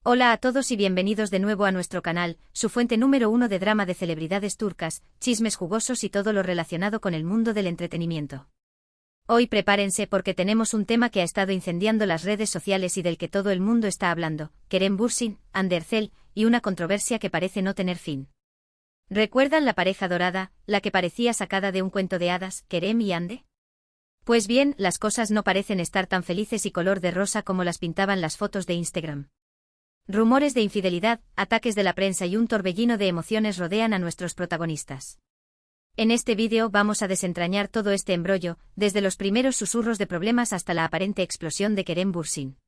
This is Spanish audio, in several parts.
Hola a todos y bienvenidos de nuevo a nuestro canal, su fuente número uno de drama de celebridades turcas, chismes jugosos y todo lo relacionado con el mundo del entretenimiento. Hoy prepárense porque tenemos un tema que ha estado incendiando las redes sociales y del que todo el mundo está hablando, Kerem Bürsin, Hande Erçel, y una controversia que parece no tener fin. ¿Recuerdan la pareja dorada, la que parecía sacada de un cuento de hadas, Kerem y Hande? Pues bien, las cosas no parecen estar tan felices y color de rosa como las pintaban las fotos de Instagram. Rumores de infidelidad, ataques de la prensa y un torbellino de emociones rodean a nuestros protagonistas. En este vídeo vamos a desentrañar todo este embrollo, desde los primeros susurros de problemas hasta la aparente explosión de Kerem Bürsin.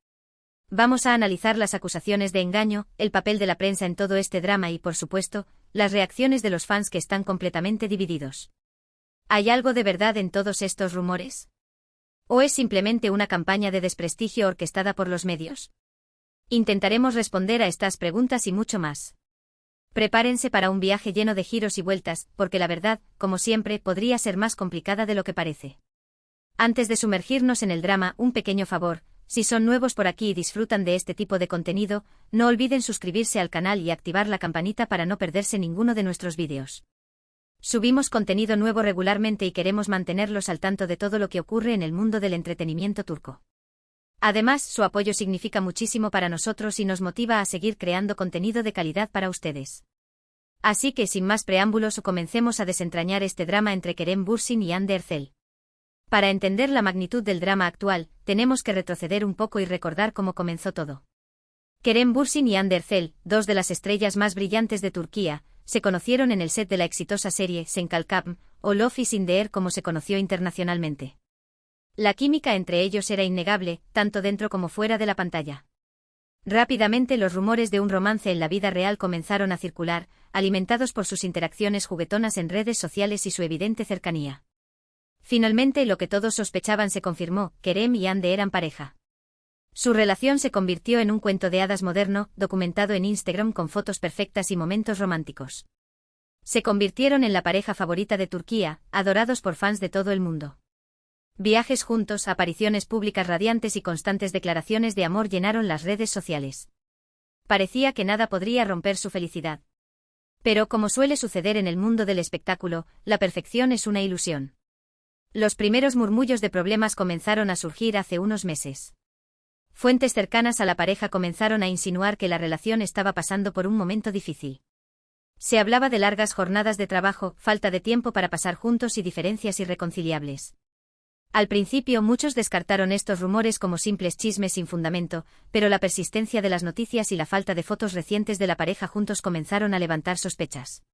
Vamos a analizar las acusaciones de engaño, el papel de la prensa en todo este drama y, por supuesto, las reacciones de los fans que están completamente divididos. ¿Hay algo de verdad en todos estos rumores? ¿O es simplemente una campaña de desprestigio orquestada por los medios? Intentaremos responder a estas preguntas y mucho más. Prepárense para un viaje lleno de giros y vueltas, porque la verdad, como siempre, podría ser más complicada de lo que parece. Antes de sumergirnos en el drama, un pequeño favor: si son nuevos por aquí y disfrutan de este tipo de contenido, no olviden suscribirse al canal y activar la campanita para no perderse ninguno de nuestros vídeos. Subimos contenido nuevo regularmente y queremos mantenerlos al tanto de todo lo que ocurre en el mundo del entretenimiento turco. Además, su apoyo significa muchísimo para nosotros y nos motiva a seguir creando contenido de calidad para ustedes. Así que sin más preámbulos, comencemos a desentrañar este drama entre Kerem Bürsin y Hande Erçel. Para entender la magnitud del drama actual, tenemos que retroceder un poco y recordar cómo comenzó todo. Kerem Bürsin y Hande Erçel, dos de las estrellas más brillantes de Turquía, se conocieron en el set de la exitosa serie Sen Kalkam, o Love is in the Air como se conoció internacionalmente. La química entre ellos era innegable, tanto dentro como fuera de la pantalla. Rápidamente los rumores de un romance en la vida real comenzaron a circular, alimentados por sus interacciones juguetonas en redes sociales y su evidente cercanía. Finalmente, lo que todos sospechaban se confirmó: Kerem y Hande eran pareja. Su relación se convirtió en un cuento de hadas moderno, documentado en Instagram con fotos perfectas y momentos románticos. Se convirtieron en la pareja favorita de Turquía, adorados por fans de todo el mundo. Viajes juntos, apariciones públicas radiantes y constantes declaraciones de amor llenaron las redes sociales. Parecía que nada podría romper su felicidad. Pero, como suele suceder en el mundo del espectáculo, la perfección es una ilusión. Los primeros murmullos de problemas comenzaron a surgir hace unos meses. Fuentes cercanas a la pareja comenzaron a insinuar que la relación estaba pasando por un momento difícil. Se hablaba de largas jornadas de trabajo, falta de tiempo para pasar juntos y diferencias irreconciliables. Al principio muchos descartaron estos rumores como simples chismes sin fundamento, pero la persistencia de las noticias y la falta de fotos recientes de la pareja juntos comenzaron a levantar sospechas.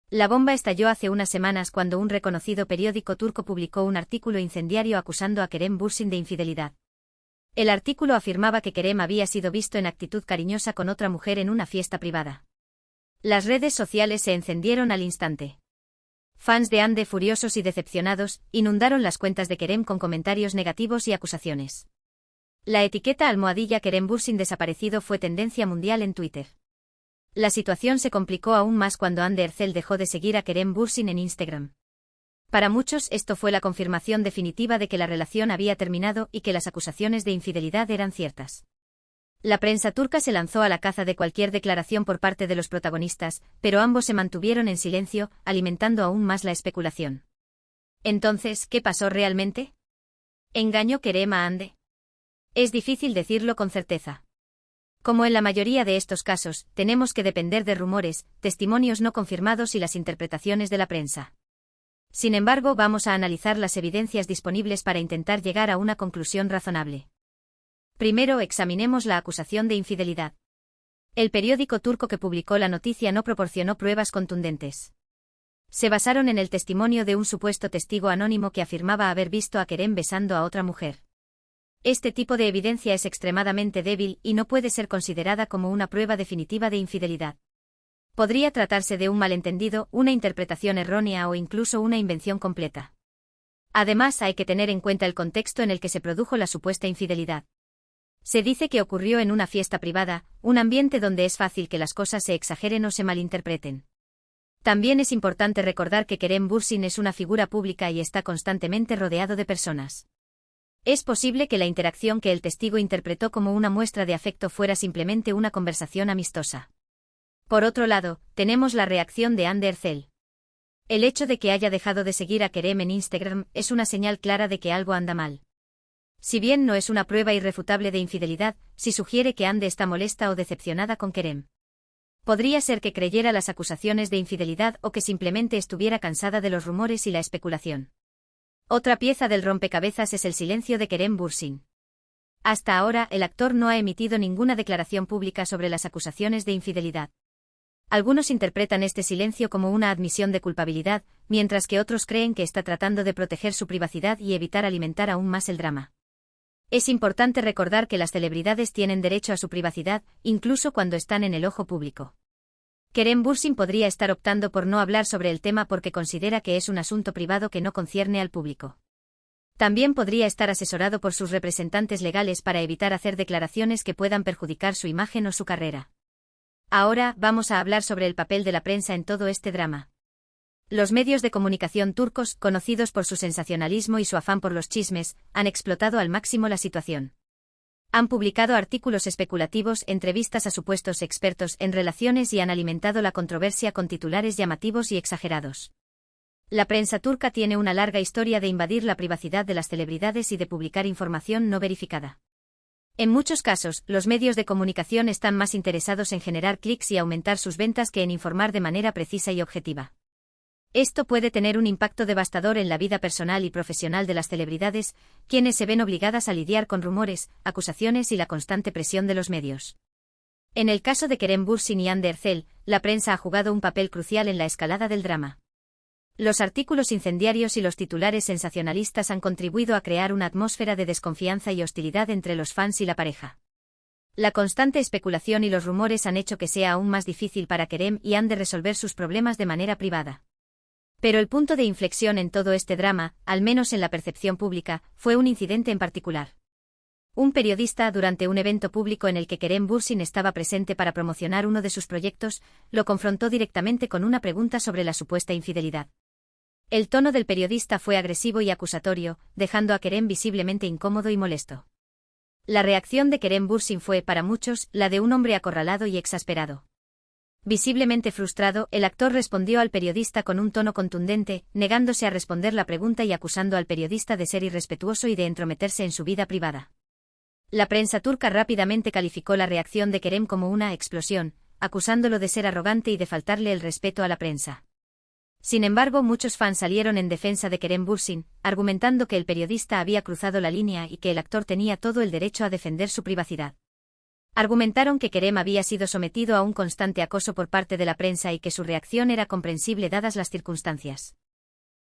La bomba estalló hace unas semanas cuando un reconocido periódico turco publicó un artículo incendiario acusando a Kerem Bürsin de infidelidad. El artículo afirmaba que Kerem había sido visto en actitud cariñosa con otra mujer en una fiesta privada. Las redes sociales se encendieron al instante. Fans de Hande, furiosos y decepcionados, inundaron las cuentas de Kerem con comentarios negativos y acusaciones. La etiqueta _Kerem Bürsin desaparecido fue tendencia mundial en Twitter. La situación se complicó aún más cuando Hande Erçel dejó de seguir a Kerem Bürsin en Instagram. Para muchos esto fue la confirmación definitiva de que la relación había terminado y que las acusaciones de infidelidad eran ciertas. La prensa turca se lanzó a la caza de cualquier declaración por parte de los protagonistas, pero ambos se mantuvieron en silencio, alimentando aún más la especulación. Entonces, ¿qué pasó realmente? ¿Engañó Kerem a Hande? Es difícil decirlo con certeza. Como en la mayoría de estos casos, tenemos que depender de rumores, testimonios no confirmados y las interpretaciones de la prensa. Sin embargo, vamos a analizar las evidencias disponibles para intentar llegar a una conclusión razonable. Primero, examinemos la acusación de infidelidad. El periódico turco que publicó la noticia no proporcionó pruebas contundentes. Se basaron en el testimonio de un supuesto testigo anónimo que afirmaba haber visto a Kerem besando a otra mujer. Este tipo de evidencia es extremadamente débil y no puede ser considerada como una prueba definitiva de infidelidad. Podría tratarse de un malentendido, una interpretación errónea o incluso una invención completa. Además, hay que tener en cuenta el contexto en el que se produjo la supuesta infidelidad. Se dice que ocurrió en una fiesta privada, un ambiente donde es fácil que las cosas se exageren o se malinterpreten. También es importante recordar que Kerem Bürsin es una figura pública y está constantemente rodeado de personas. Es posible que la interacción que el testigo interpretó como una muestra de afecto fuera simplemente una conversación amistosa. Por otro lado, tenemos la reacción de Anne Ercel. El hecho de que haya dejado de seguir a Kerem en Instagram es una señal clara de que algo anda mal. Si bien no es una prueba irrefutable de infidelidad, sí sugiere que Ande está molesta o decepcionada con Kerem. Podría ser que creyera las acusaciones de infidelidad o que simplemente estuviera cansada de los rumores y la especulación. Otra pieza del rompecabezas es el silencio de Kerem Bürsin. Hasta ahora, el actor no ha emitido ninguna declaración pública sobre las acusaciones de infidelidad. Algunos interpretan este silencio como una admisión de culpabilidad, mientras que otros creen que está tratando de proteger su privacidad y evitar alimentar aún más el drama. Es importante recordar que las celebridades tienen derecho a su privacidad, incluso cuando están en el ojo público. Kerem Bürsin podría estar optando por no hablar sobre el tema porque considera que es un asunto privado que no concierne al público. También podría estar asesorado por sus representantes legales para evitar hacer declaraciones que puedan perjudicar su imagen o su carrera. Ahora, vamos a hablar sobre el papel de la prensa en todo este drama. Los medios de comunicación turcos, conocidos por su sensacionalismo y su afán por los chismes, han explotado al máximo la situación. Han publicado artículos especulativos, entrevistas a supuestos expertos en relaciones y han alimentado la controversia con titulares llamativos y exagerados. La prensa turca tiene una larga historia de invadir la privacidad de las celebridades y de publicar información no verificada. En muchos casos, los medios de comunicación están más interesados en generar clics y aumentar sus ventas que en informar de manera precisa y objetiva. Esto puede tener un impacto devastador en la vida personal y profesional de las celebridades, quienes se ven obligadas a lidiar con rumores, acusaciones y la constante presión de los medios. En el caso de Kerem Bürsin y Hande Erçel, la prensa ha jugado un papel crucial en la escalada del drama. Los artículos incendiarios y los titulares sensacionalistas han contribuido a crear una atmósfera de desconfianza y hostilidad entre los fans y la pareja. La constante especulación y los rumores han hecho que sea aún más difícil para Kerem y Hande resolver sus problemas de manera privada. Pero el punto de inflexión en todo este drama, al menos en la percepción pública, fue un incidente en particular. Un periodista, durante un evento público en el que Kerem Bürsin estaba presente para promocionar uno de sus proyectos, lo confrontó directamente con una pregunta sobre la supuesta infidelidad. El tono del periodista fue agresivo y acusatorio, dejando a Kerem visiblemente incómodo y molesto. La reacción de Kerem Bürsin fue, para muchos, la de un hombre acorralado y exasperado. Visiblemente frustrado, el actor respondió al periodista con un tono contundente, negándose a responder la pregunta y acusando al periodista de ser irrespetuoso y de entrometerse en su vida privada. La prensa turca rápidamente calificó la reacción de Kerem como una explosión, acusándolo de ser arrogante y de faltarle el respeto a la prensa. Sin embargo, muchos fans salieron en defensa de Kerem Bürsin, argumentando que el periodista había cruzado la línea y que el actor tenía todo el derecho a defender su privacidad. Argumentaron que Kerem había sido sometido a un constante acoso por parte de la prensa y que su reacción era comprensible dadas las circunstancias.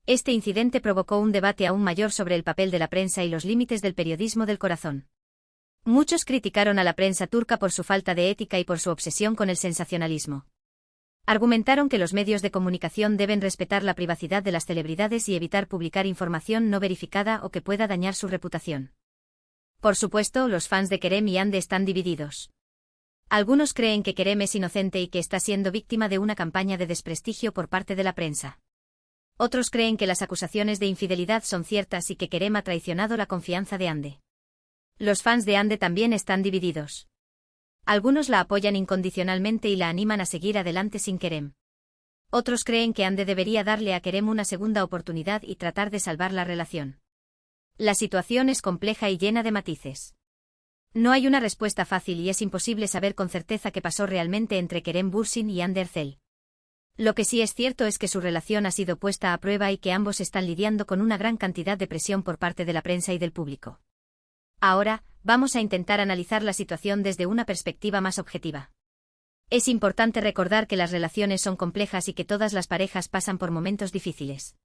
Este incidente provocó un debate aún mayor sobre el papel de la prensa y los límites del periodismo del corazón. Muchos criticaron a la prensa turca por su falta de ética y por su obsesión con el sensacionalismo. Argumentaron que los medios de comunicación deben respetar la privacidad de las celebridades y evitar publicar información no verificada o que pueda dañar su reputación. Por supuesto, los fans de Kerem y Hande están divididos. Algunos creen que Kerem es inocente y que está siendo víctima de una campaña de desprestigio por parte de la prensa. Otros creen que las acusaciones de infidelidad son ciertas y que Kerem ha traicionado la confianza de Hande. Los fans de Hande también están divididos. Algunos la apoyan incondicionalmente y la animan a seguir adelante sin Kerem. Otros creen que Hande debería darle a Kerem una segunda oportunidad y tratar de salvar la relación. La situación es compleja y llena de matices. No hay una respuesta fácil y es imposible saber con certeza qué pasó realmente entre Kerem Bürsin y Hande Erçel. Lo que sí es cierto es que su relación ha sido puesta a prueba y que ambos están lidiando con una gran cantidad de presión por parte de la prensa y del público. Ahora, vamos a intentar analizar la situación desde una perspectiva más objetiva. Es importante recordar que las relaciones son complejas y que todas las parejas pasan por momentos difíciles.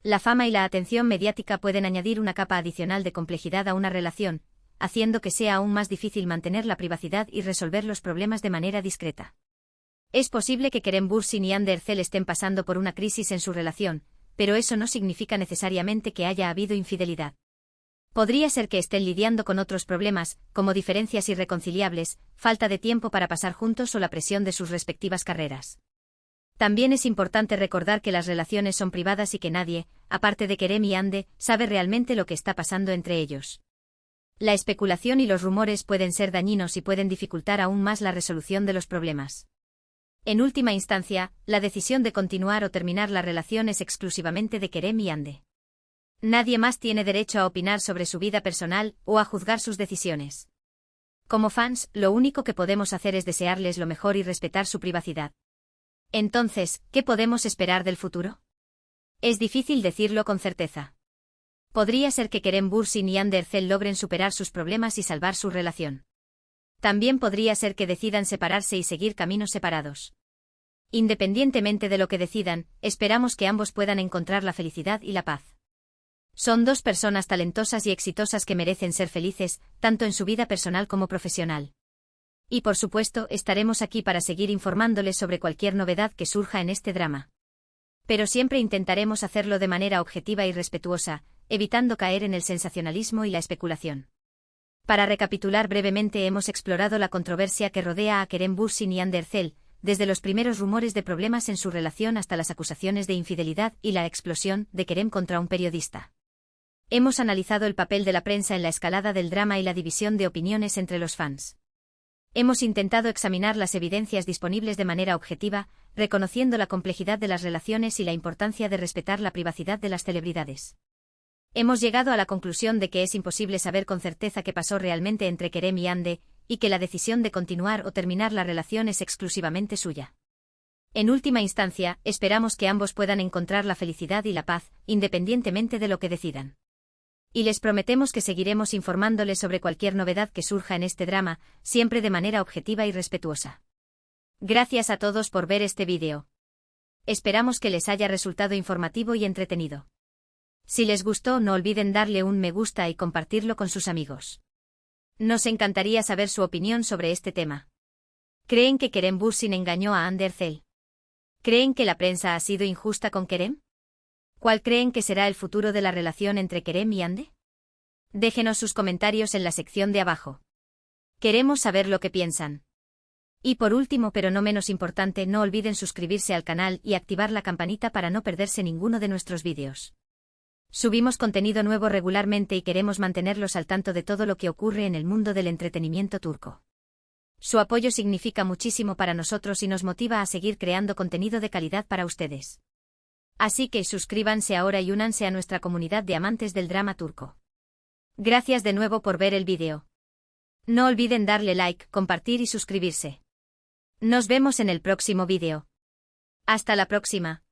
La fama y la atención mediática pueden añadir una capa adicional de complejidad a una relación, haciendo que sea aún más difícil mantener la privacidad y resolver los problemas de manera discreta. Es posible que Kerem Bürsin y Hande Erçel estén pasando por una crisis en su relación, pero eso no significa necesariamente que haya habido infidelidad. Podría ser que estén lidiando con otros problemas, como diferencias irreconciliables, falta de tiempo para pasar juntos o la presión de sus respectivas carreras. También es importante recordar que las relaciones son privadas y que nadie, aparte de Kerem y Hande, sabe realmente lo que está pasando entre ellos. La especulación y los rumores pueden ser dañinos y pueden dificultar aún más la resolución de los problemas. En última instancia, la decisión de continuar o terminar la relación es exclusivamente de Kerem y Hande. Nadie más tiene derecho a opinar sobre su vida personal o a juzgar sus decisiones. Como fans, lo único que podemos hacer es desearles lo mejor y respetar su privacidad. Entonces, ¿qué podemos esperar del futuro? Es difícil decirlo con certeza. Podría ser que Kerem Bürsin y Hande Erçel logren superar sus problemas y salvar su relación. También podría ser que decidan separarse y seguir caminos separados. Independientemente de lo que decidan, esperamos que ambos puedan encontrar la felicidad y la paz. Son dos personas talentosas y exitosas que merecen ser felices, tanto en su vida personal como profesional. Y por supuesto, estaremos aquí para seguir informándoles sobre cualquier novedad que surja en este drama. Pero siempre intentaremos hacerlo de manera objetiva y respetuosa, evitando caer en el sensacionalismo y la especulación. Para recapitular brevemente, hemos explorado la controversia que rodea a Kerem Bürsin y Hande Erçel, desde los primeros rumores de problemas en su relación hasta las acusaciones de infidelidad y la explosión de Kerem contra un periodista. Hemos analizado el papel de la prensa en la escalada del drama y la división de opiniones entre los fans. Hemos intentado examinar las evidencias disponibles de manera objetiva, reconociendo la complejidad de las relaciones y la importancia de respetar la privacidad de las celebridades. Hemos llegado a la conclusión de que es imposible saber con certeza qué pasó realmente entre Kerem y Hande, y que la decisión de continuar o terminar la relación es exclusivamente suya. En última instancia, esperamos que ambos puedan encontrar la felicidad y la paz, independientemente de lo que decidan. Y les prometemos que seguiremos informándoles sobre cualquier novedad que surja en este drama, siempre de manera objetiva y respetuosa. Gracias a todos por ver este vídeo. Esperamos que les haya resultado informativo y entretenido. Si les gustó, no olviden darle un me gusta y compartirlo con sus amigos. Nos encantaría saber su opinión sobre este tema. ¿Creen que Kerem Bürsin engañó a Hande Erçel? ¿Creen que la prensa ha sido injusta con Kerem? ¿Cuál creen que será el futuro de la relación entre Kerem y Hande? Déjenos sus comentarios en la sección de abajo. Queremos saber lo que piensan. Y por último, pero no menos importante, no olviden suscribirse al canal y activar la campanita para no perderse ninguno de nuestros vídeos. Subimos contenido nuevo regularmente y queremos mantenerlos al tanto de todo lo que ocurre en el mundo del entretenimiento turco. Su apoyo significa muchísimo para nosotros y nos motiva a seguir creando contenido de calidad para ustedes. Así que suscríbanse ahora y únanse a nuestra comunidad de amantes del drama turco. Gracias de nuevo por ver el vídeo. No olviden darle like, compartir y suscribirse. Nos vemos en el próximo vídeo. Hasta la próxima.